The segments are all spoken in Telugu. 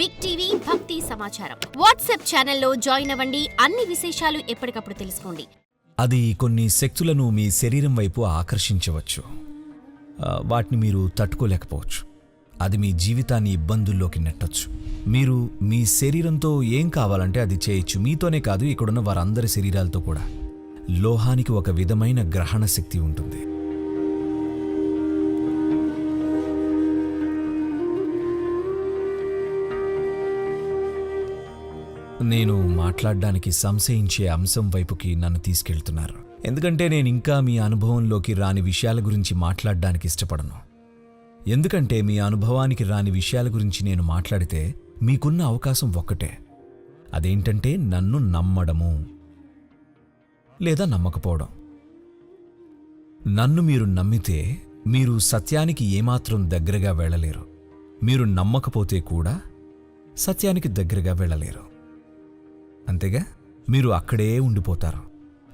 బిగ్ టీవీ భక్తి సమాచారం వాట్సాప్ ఛానల్లో జాయిన్ అవ్వండి. అన్ని విశేషాలు ఎప్పటికప్పుడు తెలుసుకోండి. అది కొన్ని శక్తులను మీ శరీరం వైపు ఆకర్షించవచ్చు. వాటిని మీరు తట్టుకోలేకపోవచ్చు. అది మీ జీవితాన్ని ఇబ్బందుల్లోకి నెట్టొచ్చు. మీరు మీ శరీరంతో ఏం కావాలంటే అది చేయొచ్చు. మీతోనే కాదు, ఇక్కడున్న వారందరి శరీరాలతో కూడా. లోహానికి ఒక విధమైన గ్రహణ శక్తి ఉంటుంది. నేను మాట్లాడడానికి సంశయించే అంశం వైపుకి నన్ను తీసుకెళ్తున్నారు. ఎందుకంటే నేను ఇంకా మీ అనుభవంలోకి రాని విషయాల గురించి మాట్లాడడానికి ఇష్టపడను. ఎందుకంటే మీ అనుభవానికి రాని విషయాల గురించి నేను మాట్లాడితే మీకున్న అవకాశం ఒక్కటే. అదేంటంటే నన్ను నమ్మడము లేదా నమ్మకపోవడం. నన్ను మీరు నమ్మితే మీరు సత్యానికి ఏమాత్రం దగ్గరగా వెళ్ళలేరు. మీరు నమ్మకపోతే కూడా సత్యానికి దగ్గరగా వెళ్ళలేరు. అంతేగా, మీరు అక్కడే ఉండిపోతారు.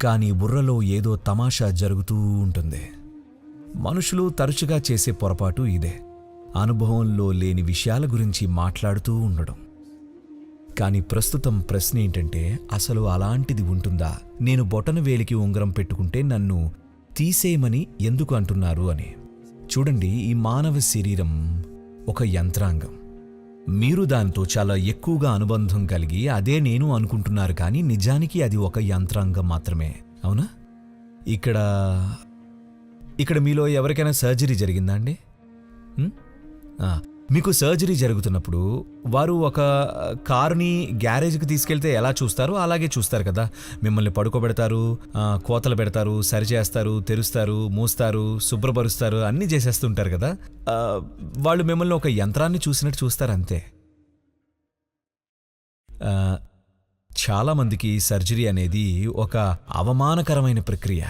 కానీ బుర్రలో ఏదో తమాషా జరుగుతూ ఉంటుంది. మనుషులు తరచుగా చేసే పొరపాటు ఇదే, అనుభవంలో లేని విషయాల గురించి మాట్లాడుతూ ఉండడం. కానీ ప్రస్తుతం ప్రశ్న ఏంటంటే, అసలు అలాంటిది ఉంటుందా? నేను బొటన వేలికి ఉంగరం పెట్టుకుంటే నన్ను తీసేయమని ఎందుకు అంటున్నారు అని. చూడండి, ఈ మానవ శరీరం ఒక యంత్రాంగం. మీరు దాంతో చాలా ఎక్కువగా అనుబంధం కలిగి అదే నేను అనుకుంటున్నారు. కానీ నిజానికి అది ఒక యంత్రాంగం మాత్రమే. అవునా? ఇక్కడ మీలో ఎవరికైనా సర్జరీ జరిగిందా అండి? మీకు సర్జరీ జరుగుతున్నప్పుడు వారు ఒక కారుని గ్యారేజ్కి తీసుకెళ్తే ఎలా చూస్తారో అలాగే చూస్తారు కదా. మిమ్మల్ని పడుకోబెడతారు, కోతలు పెడతారు, సరిచేస్తారు, తెరుస్తారు, మూస్తారు, శుభ్రపరుస్తారు, అన్నీ చేసేస్తుంటారు కదా. వాళ్ళు మిమ్మల్ని ఒక యంత్రాన్ని చూసినట్టు చూస్తారు, అంతే. చాలామందికి సర్జరీ అనేది ఒక అవమానకరమైన ప్రక్రియ.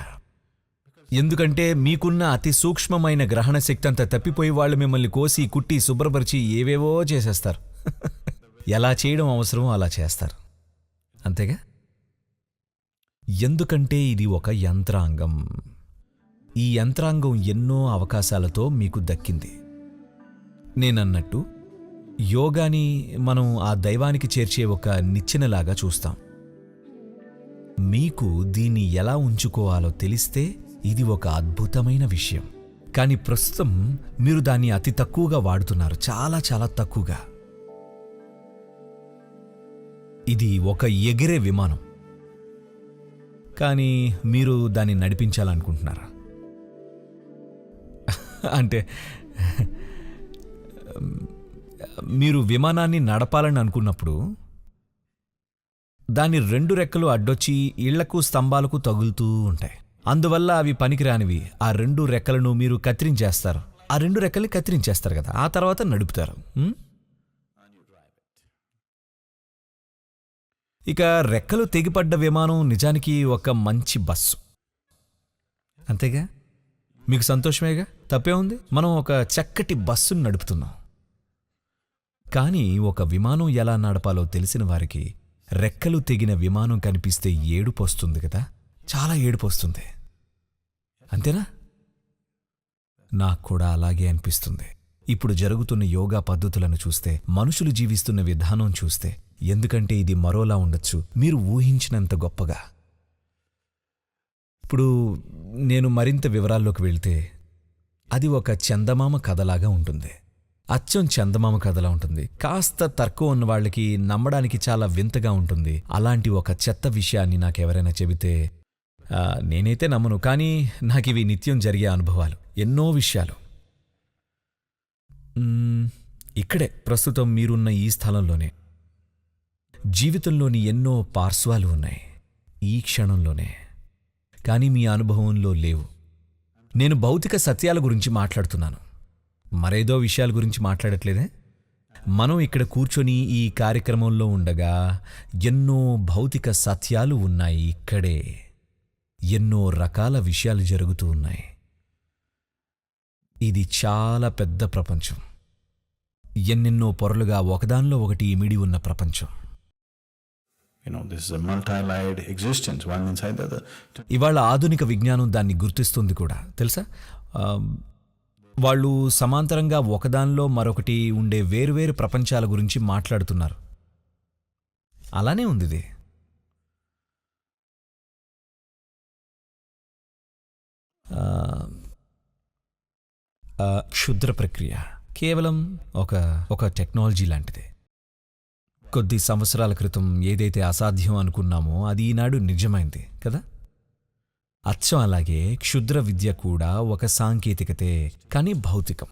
ఎందుకంటే మీకున్న అతి సూక్ష్మమైన గ్రహణ శక్తి అంతా తప్పిపోయి వాళ్ళు మిమ్మల్ని కోసి, కుట్టి, శుభ్రపరిచి ఏవేవో చేసేస్తారు. ఎలా చేయడం అవసరమో అలా చేస్తారు, అంతేగా. ఎందుకంటే ఇది ఒక యంత్రాంగం. ఈ యంత్రాంగం ఎన్నో అవకాశాలతో మీకు దక్కింది. నేనన్నట్టు యోగాని మనం ఆ దైవానికి చేర్చే ఒక నిచ్చెనలాగా చూస్తాం. మీకు దీన్ని ఎలా ఉంచుకోవాలో తెలిస్తే ఇది ఒక అద్భుతమైన విషయం. కానీ ప్రస్తుతం మీరు దాన్ని అతి తక్కువగా వాడుతున్నారు, చాలా చాలా తక్కువగా. ఇది ఒక ఎగిరే విమానం, కానీ మీరు దాన్ని నడిపించాలనుకుంటున్నారా? అంటే మీరు విమానాన్ని నడపాలని అనుకున్నప్పుడు దాని 2 రెక్కలు అడ్డొచ్చి ఇళ్లకు, స్తంభాలకు తగులుతూ ఉంటాయి. అందువల్ల అవి పనికిరానివి. ఆ 2 రెక్కలను మీరు కత్తిరించేస్తారు. ఆ 2 రెక్కల్ని కత్తిరించేస్తారు కదా, ఆ తర్వాత నడుపుతారు. ఇక రెక్కలు తెగిపడ్డ విమానం నిజానికి ఒక మంచి బస్సు, అంతేగా. మీకు సంతోషమేగా, తప్పే ఉంది. మనం ఒక చక్కటి బస్సును నడుపుతున్నాం. కానీ ఒక విమానం ఎలా నడపాలో తెలిసిన వారికి రెక్కలు తెగిన విమానం కనిపిస్తే ఏడుపు వస్తుంది కదా, చాలా ఏడుపు వస్తుంది, అంతేనా? నాకు కూడా అలాగే అనిపిస్తుంది. ఇప్పుడు జరుగుతున్న యోగా పద్ధతులను చూస్తే, మనుషులు జీవిస్తున్న విధానం చూస్తే. ఎందుకంటే ఇది మరోలా ఉండొచ్చు, మీరు ఊహించినంత గొప్పగా. ఇప్పుడు నేను మరింత వివరాల్లోకి వెళ్తే, అది ఒక చందమామ కథలాగా ఉంటుంది. అచ్చం చందమామ కథలా ఉంటుంది. కాస్త తర్కం ఉన్న వాళ్ళకి నమ్మడానికి చాలా వింతగా ఉంటుంది. అలాంటి ఒక చెత్త విషయాన్ని నాకెవరైనా చెబితే నేనైతే నమ్మను. కానీ నాకివి నిత్యం జరిగే అనుభవాలు, ఎన్నో విషయాలు. ఇక్కడే ప్రస్తుతం మీరున్న ఈ స్థలంలోనే జీవితంలోని ఎన్నో పార్శ్వాలు ఉన్నాయి, ఈ క్షణంలోనే. కానీ మీ అనుభవంలో లేవు. నేను భౌతిక సత్యాల గురించి మాట్లాడుతున్నాను, మరేదో విషయాల గురించి మాట్లాడట్లేదే. మనం ఇక్కడ కూర్చొని ఈ కార్యక్రమంలో ఉండగా ఎన్నో భౌతిక సత్యాలు ఉన్నాయి. ఇక్కడే ఎన్నో రకాల విషయాలు జరుగుతూ ఉన్నాయి. ఇది చాలా పెద్ద ప్రపంచం, ఎన్నెన్నో పొరలుగా ఒకదానిలో ఒకటి ఇమిడి ఉన్న ప్రపంచం. This is a multi-layered existence, one inside the other. ఇవాళ ఆధునిక విజ్ఞానం దాన్ని గుర్తిస్తుంది కూడా, తెలుసా. వాళ్ళు సమాంతరంగా ఒకదానిలో మరొకటి ఉండే వేరువేరు ప్రపంచాల గురించి మాట్లాడుతున్నారు. అలానే ఉంది ఇది. క్షుద్ర ప్రక్రియ కేవలం ఒక టెక్నాలజీ లాంటిది. కొద్ది సంవత్సరాల క్రితం ఏదైతే అసాధ్యం అనుకున్నామో అది ఈనాడు నిజమైంది కదా. అచ్చం అలాగే క్షుద్ర విద్య కూడా ఒక సాంకేతికతే, కానీ భౌతికం.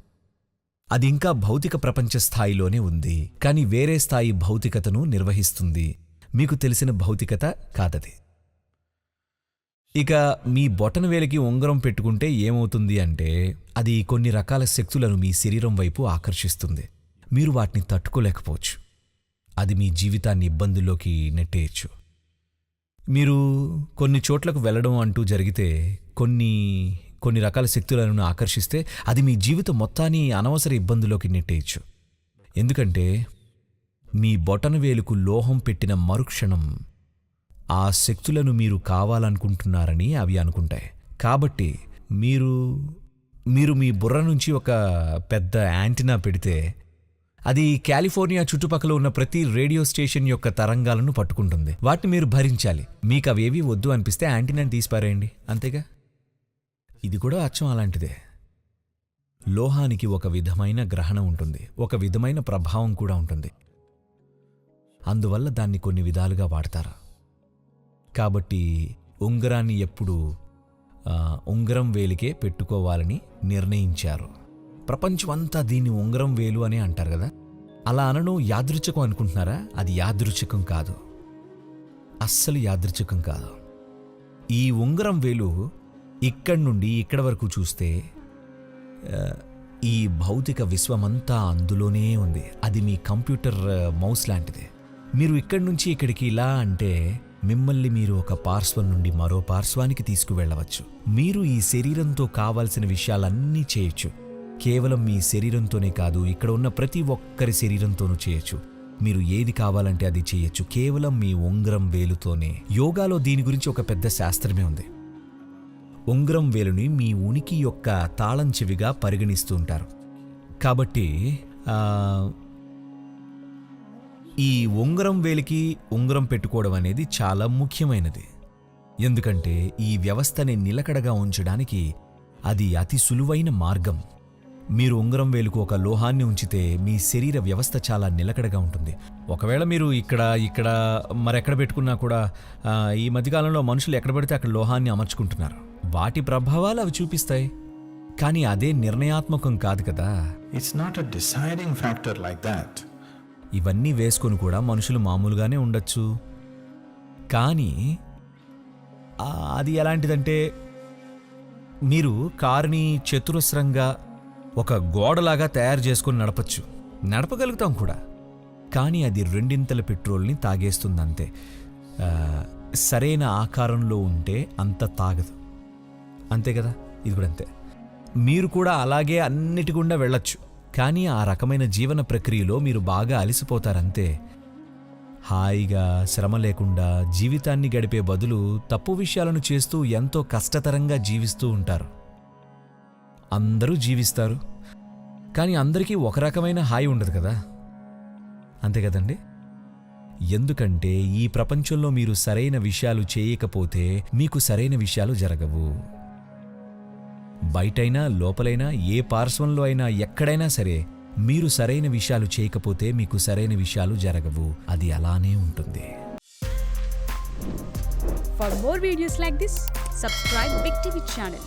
అది ఇంకా భౌతిక ప్రపంచ స్థాయిలోనే ఉంది, కానీ వేరే స్థాయి భౌతికతను నిర్వహిస్తుంది. మీకు తెలిసిన భౌతికత కాదది. ఇక మీ బొటనవేలికి ఉంగరం పెట్టుకుంటే ఏమవుతుంది అంటే అది కొన్ని రకాల శక్తులను మీ శరీరం వైపు ఆకర్షిస్తుంది. మీరు వాటిని తట్టుకోలేకపోవచ్చు. అది మీ జీవితాన్ని ఇబ్బందుల్లోకి నెట్టేయచ్చు. మీరు కొన్ని చోట్లకు వెళ్ళడం అంటూ జరిగితే కొన్ని రకాల శక్తులను ఆకర్షిస్తే అది మీ జీవితం మొత్తాన్ని అనవసర ఇబ్బందుల్లోకి నెట్టేయచ్చు. ఎందుకంటే మీ బొటనవేలుకు లోహం పెట్టిన మరుక్షణం ఆ శక్తులను మీరు కావాలనుకుంటున్నారని అవి అనుకుంటాయి. కాబట్టి మీరు మీ బుర్ర నుంచి ఒక పెద్ద యాంటినా పెడితే అది కాలిఫోర్నియా చుట్టుపక్కల ఉన్న ప్రతి రేడియో స్టేషన్ యొక్క తరంగాలను పట్టుకుంటుంది. వాటిని మీరు భరించాలి. మీకు అవేవి వద్దు అనిపిస్తే యాంటినాని తీసిపారేయండి, అంతేగా. ఇది కూడా అచ్చం అలాంటిదే. లోహానికి ఒక విధమైన గ్రహణం ఉంటుంది, ఒక విధమైన ప్రభావం కూడా ఉంటుంది. అందువల్ల దాన్ని కొన్ని విధాలుగా వాడతారు. కాబట్టి ఉంగరాన్ని ఎప్పుడూ ఉంగరం వేలికే పెట్టుకోవాలని నిర్ణయించారు. ప్రపంచమంతా దీన్ని ఉంగరం వేలు అని అంటారు కదా. అలా అనడం యాదృచ్ఛికం అనుకుంటున్నారా? అది యాదృచ్ఛికం కాదు, అస్సలు యాదృచ్ఛికం కాదు. ఈ ఉంగరం వేలు ఇక్కడి నుండి ఇక్కడి వరకు చూస్తే ఈ భౌతిక విశ్వమంతా అందులోనే ఉంది. అది మీ కంప్యూటర్ మౌస్ లాంటిదే. మీరు ఇక్కడి నుంచి ఇక్కడికి ఇలా అంటే మిమ్మల్ని మీరు ఒక పార్శ్వం నుండి మరో పార్శ్వానికి తీసుకువెళ్ళవచ్చు. మీరు ఈ శరీరంతో కావాల్సిన విషయాలన్నీ చేయొచ్చు. కేవలం మీ శరీరంతోనే కాదు, ఇక్కడ ఉన్న ప్రతి ఒక్కరి శరీరంతోనూ చేయొచ్చు. మీరు ఏది కావాలంటే అది చేయొచ్చు, కేవలం మీ ఉంగరం వేలుతోనే. యోగాలో దీని గురించి ఒక పెద్ద శాస్త్రమే ఉంది. ఉంగరం వేలుని మీ ఉనికి యొక్క తాళం చెవిగా పరిగణిస్తూ ఉంటారు. కాబట్టి ఈ ఉంగరం వేలికి ఉంగరం పెట్టుకోవడం అనేది చాలా ముఖ్యమైనది. ఎందుకంటే ఈ వ్యవస్థని నిలకడగా ఉంచడానికి అది అతి సులువైన మార్గం. మీరు ఉంగరం వేలుకు ఒక లోహాన్ని ఉంచితే మీ శరీర వ్యవస్థ చాలా నిలకడగా ఉంటుంది. ఒకవేళ మీరు ఇక్కడ మరెక్కడ పెట్టుకున్నా కూడా ఈ మధ్యకాలంలో మనుషులు ఎక్కడ పడితే అక్కడ లోహాన్ని అమర్చుకుంటున్నారు. వాటి ప్రభావాలు అవి చూపిస్తాయి, కానీ అదే నిర్ణయాత్మకం కాదు కదా. It's not a deciding factor like that. ఇవన్నీ వేసుకొని కూడా మనుషులు మామూలుగానే ఉండొచ్చు. కానీ అది ఎలాంటిదంటే మీరు కారుని చతురస్రంగా ఒక గోడలాగా తయారు చేసుకొని నడపగలుగుతాం కూడా. కానీ అది రెండింతల పెట్రోల్ని తాగేస్తుందంతే. సరైన ఆకారంలో ఉంటే అంత తాగదు, అంతే కదా. ఇది కూడా అంతే. మీరు కూడా అలాగే అన్నిటిగుండా వెళ్ళొచ్చు, కానీ ఆ రకమైన జీవన ప్రక్రియలో మీరు బాగా అలసిపోతారంతే. హాయిగా శ్రమ లేకుండా జీవితాన్ని గడిపే బదులు తప్పు విషయాలను చేస్తూ ఎంతో కష్టతరంగా జీవిస్తూ ఉంటారు. అందరూ జీవిస్తారు, కానీ అందరికీ ఒక రకమైన హాయి ఉండదు కదా, అంతే కదండి. ఎందుకంటే ఈ ప్రపంచంలో మీరు సరైన విషయాలు చేయకపోతే మీకు సరైన విషయాలు జరగవు. బయటైనా లోపలైనా ఏ పార్శ్వంలో అయినా ఎక్కడైనా సరే మీరు సరైన విషయాలు చేయకపోతే మీకు సరైన విషయాలు జరగవు. అది అలానే ఉంటుంది. For more videos like this, subscribe Big TV channel.